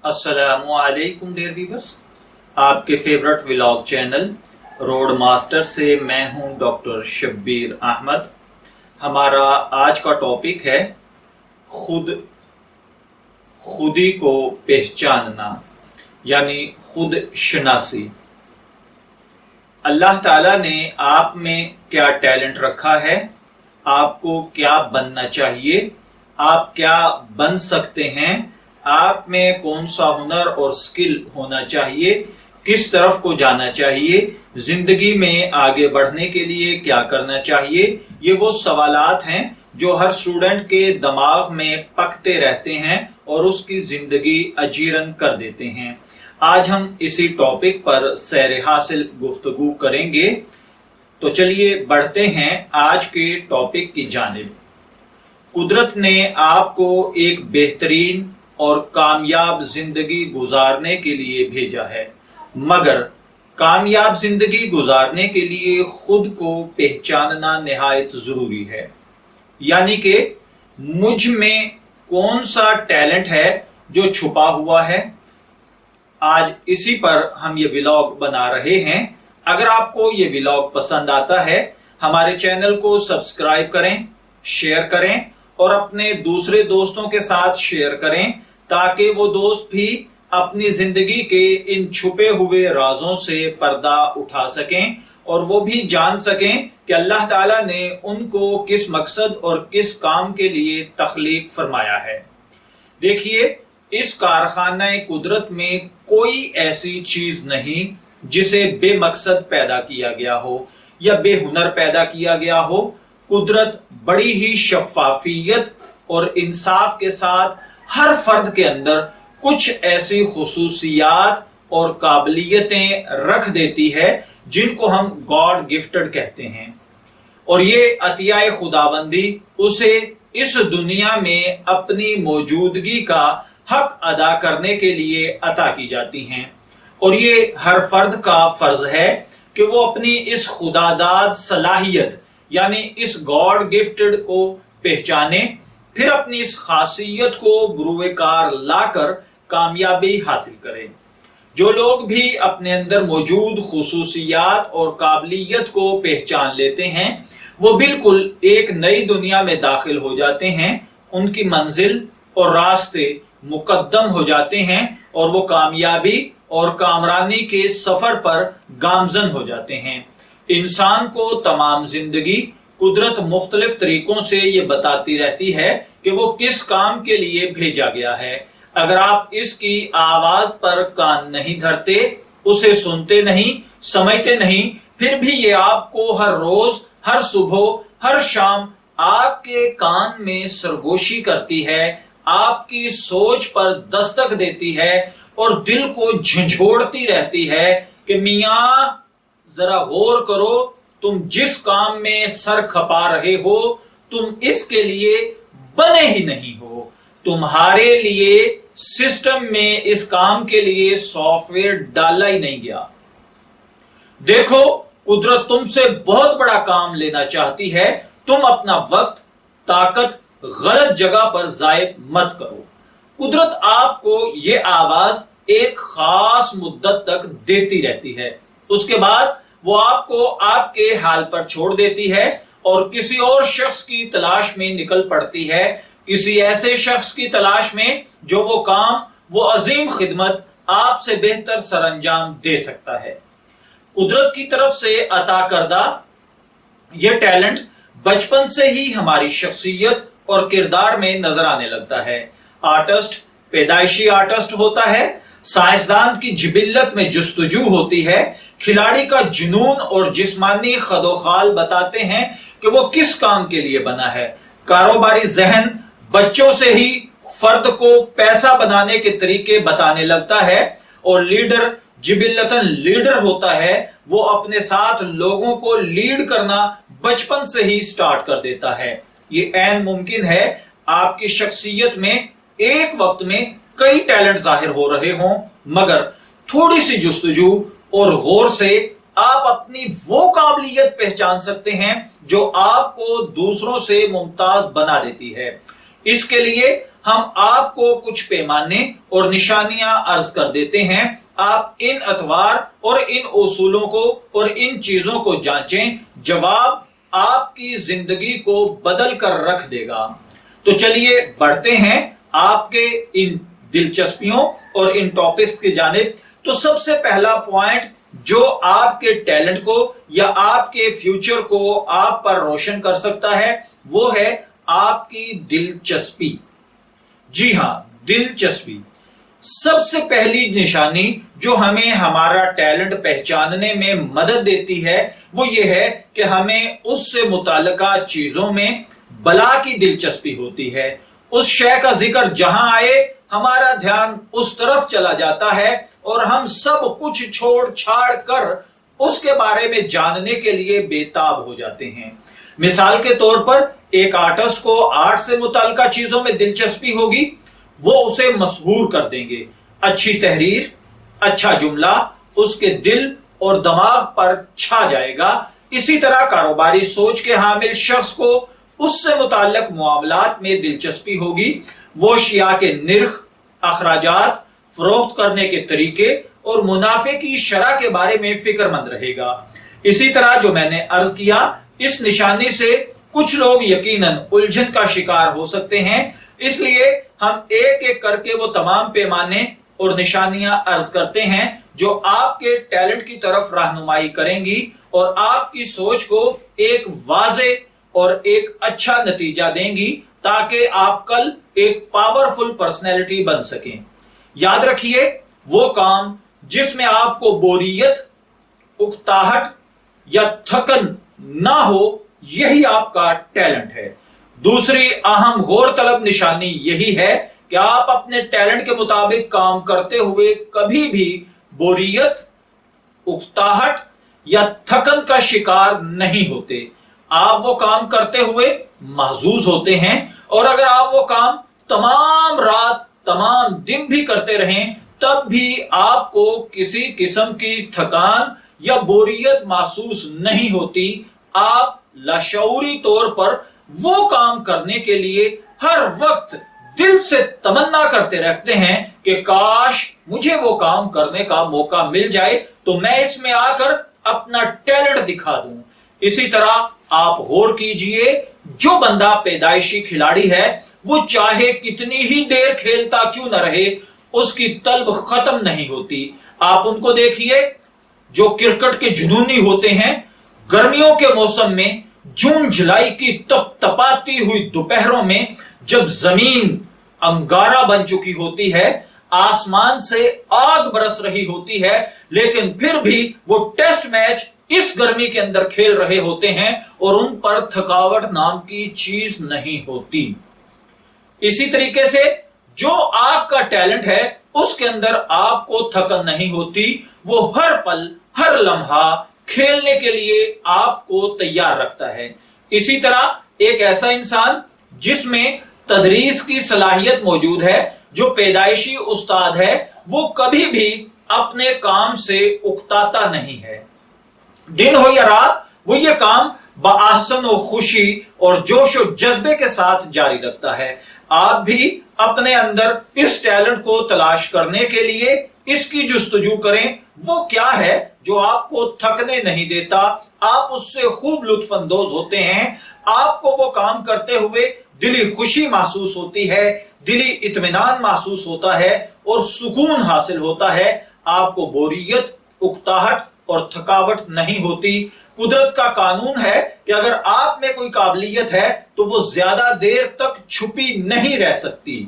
अस्सलामुअलैकुम dear viewers, आपके favourite vlog channel road master से मैं हूं डॉक्टर शब्बीर अहमद। हमारा आज का टॉपिक है खुदी को पहचानना यानी खुद शनासी। अल्लाह ताला ने आप में क्या टैलेंट रखा है, आपको क्या बनना चाहिए, आप क्या बन सकते हैं, आप में कौन सा हुनर और स्किल होना चाहिए, किस तरफ को जाना चाहिए, जिंदगी में आगे बढ़ने के लिए क्या करना चाहिए, ये वो सवालात हैं जो हर स्टूडेंट के दिमाग में पकते रहते हैं और उसकी जिंदगी अजीरन कर देते हैं। आज हम इसी टॉपिक पर सैर हासिल गुफ्तगू करेंगे। तो चलिए बढ़ते हैं आज के टॉपिक की जानिब। कुदरत ने आपको एक बेहतरीन और कामयाब जिंदगी गुजारने के लिए भेजा है, मगर कामयाब जिंदगी गुजारने के लिए खुद को पहचानना निहायत जरूरी है। यानी कि मुझ में कौन सा टैलेंट है जो छुपा हुआ है। आज इसी पर हम ये व्लॉग बना रहे हैं। अगर आपको ये व्लॉग पसंद आता है, हमारे चैनल को सब्सक्राइब करें, शेयर करें और अपने दूसरे दोस्तों के साथ शेयर करें ताकि वो दोस्त भी अपनी जिंदगी के इन छुपे हुए राजों से पर्दा उठा सकें और वो भी जान सकें कि अल्लाह ताला ने उनको किस मकसद और किस काम के लिए तख्लीक फरमाया है। देखिए, इस कारखाना कुदरत में कोई ऐसी चीज नहीं जिसे बेमकसद पैदा किया गया हो या बेहुनर पैदा किया गया हो। कुदरत बड़ी ही शफाफियत और इंसाफ के साथ हर फर्द के अंदर कुछ ऐसी खुसूसियात और काबिलियतें रख देती है जिनको हम गॉड गिफ्टेड कहते हैं, और ये अतियाए खुदाबंदी उसे इस दुनिया में अपनी मौजूदगी का हक अदा करने के लिए अता की जाती हैं। और ये हर फर्द का फर्ज है कि वो अपनी इस खुदादाद सलाहियत यानी इस गॉड गिफ्टेड को पहचाने, फिर अपनी इस खासियत को बुरुए कार लाकर कामयाबी हासिल करें। जो लोग भी अपने अंदर मौजूद खुसूसियात और काबिलियत को पहचान लेते हैं, वो बिल्कुल एक नई दुनिया में दाखिल हो जाते हैं। उनकी मंजिल और रास्ते मुकद्दम हो जाते हैं और वो कामयाबी और कामरानी के सफर पर गामजन हो जाते हैं। इंसान को तमाम जिंदगी कुदरत मुख्तलिफ तरीकों से ये बताती रहती है कि वो किस काम के लिए भेजा गया है। अगर आप इसकी आवाज पर कान नहीं धरते, उसे सुनते नहीं, समझते नहीं, फिर भी ये आपको हर रोज, हर सुबह, हर शाम आपके कान में सरगोशी करती है, आपकी सोच पर दस्तक देती है और दिल को झंझोड़ती रहती है कि मियां जरा गौर करो, तुम जिस काम में सर खपा रहे हो, तुम इसके लिए बने ही नहीं हो। तुम्हारे लिए सिस्टम में इस काम के लिए सॉफ्टवेयर डाला ही नहीं गया। देखो, कुदरत तुमसे बहुत बड़ा काम लेना चाहती है। तुम अपना वक्त, ताकत गलत जगह पर जाय मत करो। कुदरत आपको ये आवाज एक खास मुद्दत तक देती रहती है, उसके बाद वो आपको आपके हाल पर छोड़ देती है और किसी और शख्स की तलाश में निकल पड़ती है, किसी ऐसे शख्स की तलाश में जो वो काम, वो अजीम खिदमत आपसे बेहतर सरंजाम दे सकता है। कुदरत की तरफ से अता करदा ये टैलेंट बचपन से ही हमारी शख्सियत और किरदार में नजर आने लगता है। आर्टिस्ट पैदाइशी आर्टिस्ट होता है, साइंसदान की जिबिल्लत में जुस्तजू होती है, खिलाड़ी का जुनून और जिस्मानी खदोखाल बताते हैं कि वो किस काम के लिए बना है। कारोबारी जहन बच्चों से ही फर्द को पैसा बनाने के तरीके बताने लगता है, और लीडर जिबिल्लतन लीडर होता है, वो अपने साथ लोगों को लीड करना बचपन से ही स्टार्ट कर देता है। ये ऐन मुमकिन है आपकी शख्सियत में एक वक्त में कई टैलेंट जाहिर हो रहे हों, मगर थोड़ी सी जुस्तजू और गौर से आप अपनी वो काबिलियत पहचान सकते हैं जो आपको दूसरों से मुमताज बना देती है। इसके लिए हम आपको कुछ पैमाने और निशानियां अर्ज कर देते हैं। आप इन अतवार और इन उसूलों को और इन चीजों को जांचें, जवाब आपकी जिंदगी को बदल कर रख देगा। तो चलिए बढ़ते हैं आपके इन दिलचस्पियों और इन टॉपिक्स की जानिब। तो सबसे पहला पॉइंट जो आपके टैलेंट को या आपके फ्यूचर को आप पर रोशन कर सकता है वो है आपकी दिलचस्पी। जी हां, दिलचस्पी सबसे पहली निशानी जो हमें हमारा टैलेंट पहचानने में मदद देती है वो ये है कि हमें उससे मुताल्लिका चीजों में भला की दिलचस्पी होती है। उस शय का जिक्र जहां आए हमारा ध्यान उस तरफ चला जाता है और हम सब कुछ छोड़ छाड़ कर उसके बारे में जानने के लिए बेताब हो जाते हैं। मिसाल के तौर पर एक आर्टिस्ट को आर्ट से मुताल्लिका चीजों में दिलचस्पी होगी, वो उसे मशहूर कर देंगे। अच्छी तहरीर, अच्छा जुमला उसके दिल और दिमाग पर छा जाएगा। इसी तरह कारोबारी सोच के हामिल शख्स को उससे मुताल्लिक मामलात में दिलचस्पी होगी। वो शिया के निर्ख, अखराजात, फरोख्त करने के तरीके और मुनाफे की शरह के बारे में फिक्रमंद रहेगा। इसी तरह जो मैंने अर्ज किया, इस निशानी से कुछ लोग यकीनन उलझन का शिकार हो सकते हैं। इसलिए हम एक एक करके वो तमाम पैमाने और निशानियां अर्ज करते हैं जो आपके टैलेंट की तरफ रहनुमाई करेंगी और आपकी सोच को एक वाज़े और एक अच्छा नतीजा देंगी ताकि आप कल एक पावरफुल पर्सनैलिटी बन सकें। याद रखिए, वो काम जिसमें आपको बोरियत, उकताहट या थकन ना हो, यही आपका टैलेंट है। दूसरी अहम गौर तलब निशानी यही है कि आप अपने टैलेंट के मुताबिक काम करते हुए कभी भी बोरियत, उकताहट या थकन का शिकार नहीं होते। आप वो काम करते हुए महजूज होते हैं और अगर आप वो काम तमाम रात तमाम दिन भी करते रहें तब भी आपको किसी किस्म की थकान या बोरियत महसूस नहीं होती। आप लाशऊरी तौर पर वो काम करने के लिए हर वक्त दिल से तमन्ना करते रहते हैं कि काश मुझे वो काम करने का मौका मिल जाए तो मैं इसमें आकर अपना टैलेंट दिखा दूं। इसी तरह आप गौर कीजिए, जो बंदा पैदाइशी खिलाड़ी है वो चाहे कितनी ही देर खेलता क्यों न रहे, उसकी तलब खत्म नहीं होती। आप उनको देखिए जो क्रिकेट के जुनूनी होते हैं। गर्मियों के मौसम में जून जुलाई की तपतपाती हुई दोपहरों में जब जमीन अंगारा बन चुकी होती है, आसमान से आग बरस रही होती है, लेकिन फिर भी वो टेस्ट मैच इस गर्मी के अंदर खेल रहे होते हैं और उन पर थकावट नाम की चीज नहीं होती। इसी तरीके से जो आपका टैलेंट है उसके अंदर आपको थकन नहीं होती। वो हर पल हर लम्हा खेलने के लिए आपको तैयार रखता है। इसी तरह एक ऐसा इंसान जिसमें तदरीस की सलाहियत मौजूद है, जो पैदाइशी उस्ताद है, वो कभी भी अपने काम से उकताता नहीं है। दिन हो या रात वो ये काम बाहसन और खुशी और जोश और जज्बे के साथ जारी रखता है। आप भी अपने अंदर इस टैलेंट को तलाश करने के लिए इसकी जुस्तजू करें। वो क्या है जो आपको थकने नहीं देता, आप उससे खूब लुत्फ अंदोज होते हैं, आपको वो काम करते हुए दिली खुशी महसूस होती है, दिली इत्मीनान महसूस होता है और सुकून हासिल होता है। आपको बोरियत, उकताहट और थकावट नहीं होती। कुदरत का कानून है कि अगर आप में कोई काबिलियत है तो वो ज्यादा देर तक छुपी नहीं रह सकती।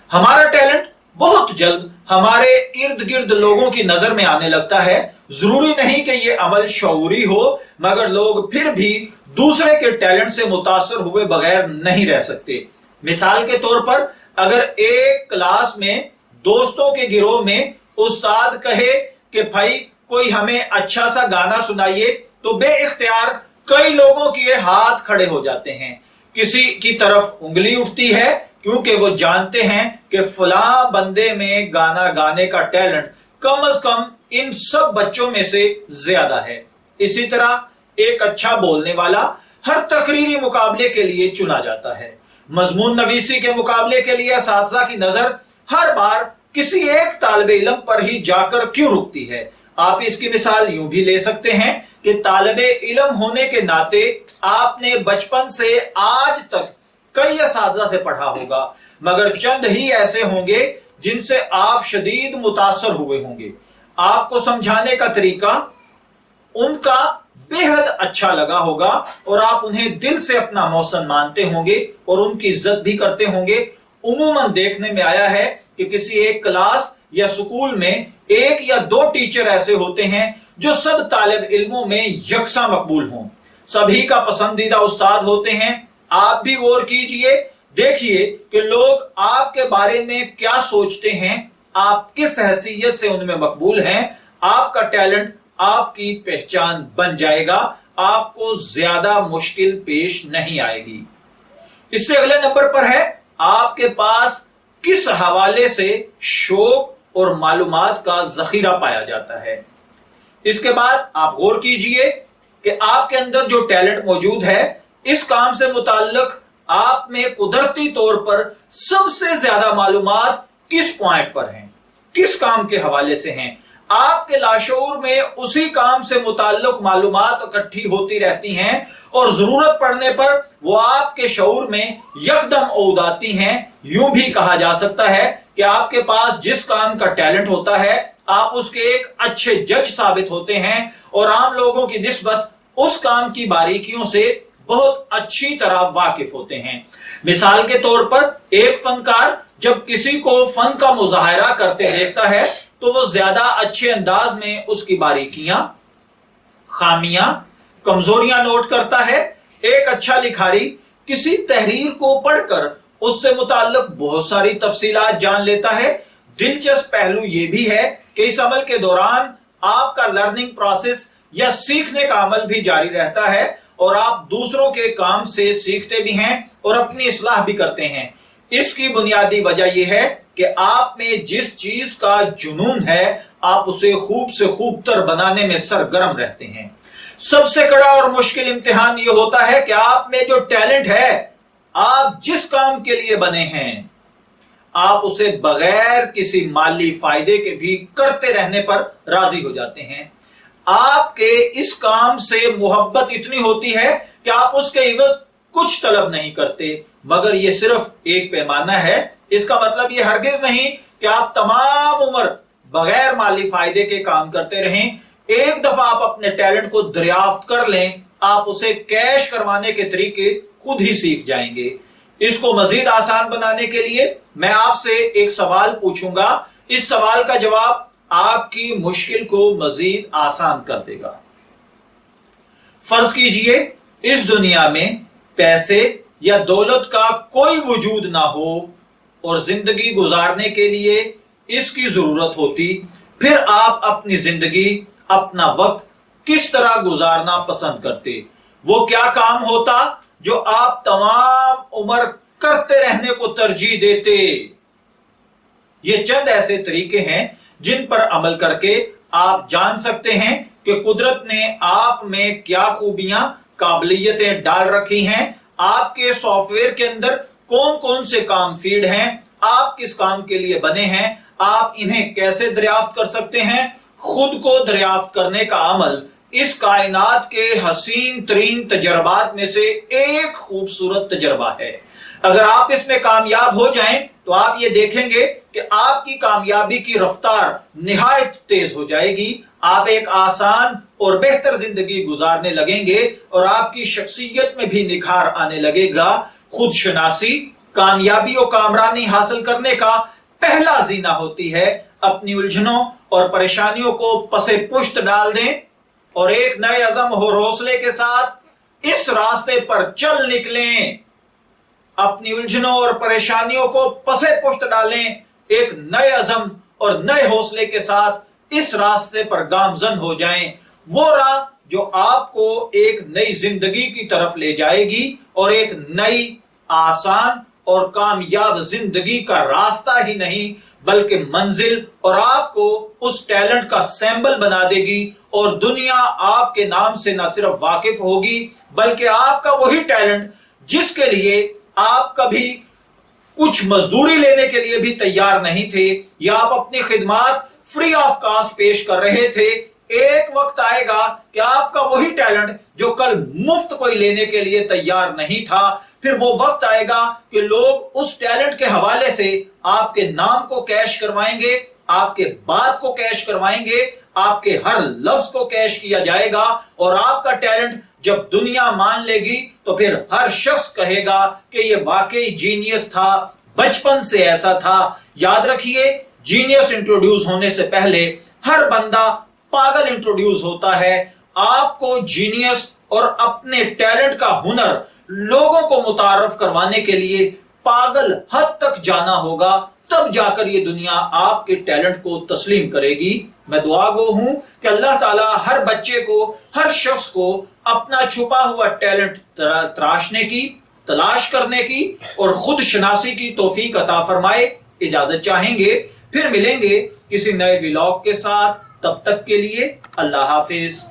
हमारा टैलेंट बहुत जल्द हमारे इर्द गिर्द लोगों की नजर में आने लगता है। जरूरी नहीं कि ये अमल शऊरी हो, मगर लोग फिर भी दूसरे के टैलेंट से मुतासर हुए बगैर नहीं रह सकते। मिसाल के तौर पर अगर एक क्लास में दोस्तों के गिरोह में उस्ताद कहे कि भाई कोई हमें अच्छा सा गाना सुनाइए, तो बेइख्तियार कई लोगों के हाथ खड़े हो जाते हैं। किसी की तरफ उंगली उठती है क्योंकि वो जानते हैं कि फलां बंदे में गाना गाने का टैलेंट कम अज कम इन सब बच्चों में से ज्यादा है। इसी तरह एक अच्छा बोलने वाला हर तकरीरी मुकाबले के लिए चुना जाता है। मजमून नवीसी के मुकाबले के लिए असातिज़ा की नजर हर बार किसी एक तालिब इल्म पर ही जाकर क्यों रुकती है? आप इसकी मिसाल यूं भी ले सकते हैं कि तालिब इल्म होने के नाते आपने बचपन से आज तक कई असातिज़ा से पढ़ा होगा, मगर चंद ही ऐसे होंगे जिनसे आप शदीद मुतासर हुए होंगे। आपको समझाने का तरीका उनका बेहद अच्छा लगा होगा और आप उन्हें दिल से अपना मौसन मानते होंगे और उनकी इज्जत भी करते होंगे। उमूमन देखने में आया है कि किसी एक क्लास या स्कूल में एक या दो टीचर ऐसे होते हैं जो सब तालिब इल्मों में यकसा मकबूल हों, सभी का पसंदीदा उस्ताद होते हैं। आप भी गौर कीजिए, देखिए कि लोग आपके बारे में क्या सोचते हैं, आप किस हैसियत से उनमें मकबूल हैं। आपका टैलेंट आपकी पहचान बन जाएगा, आपको ज्यादा मुश्किल पेश नहीं आएगी। इससे अगले नंबर पर है, आपके पास किस हवाले से शौक और मालूमात का जखीरा पाया जाता है। इसके बाद आप गौर कीजिए कि आपके अंदर जो टैलेंट मौजूद है, इस काम से मुताल्लिक आप में कुदरती तौर पर सबसे ज्यादा मालूमात किस पॉइंट पर हैं, किस काम के हवाले से हैं। आपके लाशऊर में उसी काम से मुताल्लिक मालूमात इकट्ठी होती रहती हैं और जरूरत पड़ने पर वो आपके शऊर में यकदम औद आती हैं। यूं भी कहा जा सकता है कि आपके पास जिस काम का टैलेंट होता है, आप उसके एक अच्छे जज साबित होते हैं और आम लोगों की निस्बत उस काम की बारीकियों से बहुत अच्छी तरह वाकिफ होते हैं। मिसाल के तौर पर एक फनकार जब किसी को फन का मुजाहरा करते देखता है तो वो ज्यादा अच्छे अंदाज में उसकी बारीकियां, खामियां, कमजोरियां नोट करता है। एक अच्छा लिखारी किसी तहरीर को पढ़कर उससे मुताल्लिक बहुत सारी तफसीलात जान लेता है। दिलचस्प पहलू यह भी है कि इस अमल के दौरान आपका लर्निंग प्रोसेस या सीखने का अमल भी जारी रहता है और आप दूसरों के काम से सीखते भी हैं और अपनी इस्लाह भी करते हैं। इसकी बुनियादी वजह यह है कि आप में जिस चीज का जुनून है, आप उसे खूब से खूब तर बनाने में सरगर्म रहते हैं। सबसे कड़ा और मुश्किल इम्तिहान यह होता है कि आप में जो टैलेंट है, आप जिस काम के लिए बने हैं, आप उसे बगैर किसी माली फायदे के भी करते रहने पर राजी हो जाते हैं। आपके इस काम से मोहब्बत इतनी होती है कि आप उसके इवज कुछ तलब नहीं करते, मगर यह सिर्फ एक पैमाना है। इसका मतलब यह हरगिज नहीं कि आप तमाम उम्र बगैर माली फायदे के काम करते रहें। एक दफा आप अपने टैलेंट को दरियाफ्त कर लें, आप उसे कैश करवाने के तरीके खुद ही सीख जाएंगे। इसको मजीद आसान बनाने के लिए मैं आपसे एक सवाल पूछूंगा। इस सवाल का जवाब आपकी मुश्किल को मजीद आसान कर देगा। फर्ज कीजिए इस दुनिया में पैसे या दौलत का कोई वजूद ना हो और जिंदगी गुजारने के लिए इसकी जरूरत होती, फिर आप अपनी जिंदगी, अपना वक्त किस तरह गुजारना पसंद करते? वो क्या काम होता जो आप तमाम उम्र करते रहने को तरजीह देते? ये चंद ऐसे तरीके हैं जिन पर अमल करके आप जान सकते हैं कि कुदरत ने आप में क्या खूबियां, काबिलियतें डाल रखी हैं। आपके सॉफ्टवेयर के अंदर कौन कौन से काम फीड हैं, आप किस काम के लिए बने हैं, आप इन्हें कैसे दरियाफ्त कर सकते हैं। खुद को दरियाफ्त करने का अमल इस कायनात के हसीन तरीन तजर्बात में से एक खूबसूरत तजर्बा है। अगर आप इसमें कामयाब हो जाएं तो आप ये देखेंगे कि आपकी कामयाबी की रफ्तार निहायत तेज हो जाएगी। आप एक आसान और बेहतर जिंदगी गुजारने लगेंगे और आपकी शख्सियत में भी निखार आने लगेगा। खुद शनासी कामयाबी और कामरानी हासिल करने का पहला जीना होती है। अपनी उलझनों और परेशानियों को पसे पुश्त डाल दें और एक नए अज़म और हौसले के साथ इस रास्ते पर चल निकलें। अपनी उलझनों और परेशानियों को पसे पुश्त डालें, एक नए अज़म और नए हौसले के साथ इस रास्ते पर गामजन हो जाएं। वो राह जो आपको एक नई जिंदगी की तरफ ले जाएगी और एक नई, आसान और कामयाब जिंदगी का रास्ता ही नहीं बल्कि मंजिल और आपको उस टैलेंट का सैंबल बना देगी और दुनिया आपके नाम से न सिर्फ वाकिफ होगी बल्कि आपका वही टैलेंट जिसके लिए آپ کبھی کچھ مزدوری لینے کے لیے بھی تیار نہیں تھے یا آپ اپنی خدمات فری آف کاسٹ پیش کر رہے تھے، ایک وقت آئے گا کہ آپ کا وہی ٹیلنٹ جو کل مفت کوئی لینے کے لیے تیار نہیں تھا، پھر وہ وقت آئے گا کہ لوگ اس ٹیلنٹ کے حوالے سے آپ کے نام کو کیش کروائیں گے، آپ کے بات کو کیش کروائیں گے، آپ کے ہر لفظ کو کیش کیا جائے گا، اور آپ کا ٹیلنٹ جب دنیا مان لے گی تو پھر ہر شخص کہے گا کہ یہ واقعی جینیس تھا، بچپن سے ایسا تھا۔ یاد رکھیے، جینیس انٹروڈیوس ہونے سے پہلے ہر بندہ پاگل انٹروڈیوس ہوتا ہے۔ آپ کو جینیس اور اپنے ٹیلنٹ کا ہنر لوگوں کو متعارف کروانے کے لیے پاگل حد تک جانا ہوگا، تب جا کر یہ دنیا آپ کے ٹیلنٹ کو تسلیم کرے گی۔ میں دعا گو ہوں کہ اللہ تعالیٰ ہر بچے کو، ہر شخص کو اپنا چھپا ہوا ٹیلنٹ تراشنے کی، تلاش کرنے کی اور خود شناسی کی توفیق عطا فرمائے۔ اجازت چاہیں گے، پھر ملیں گے کسی نئے ولاگ کے ساتھ، تب تک کے لیے اللہ حافظ۔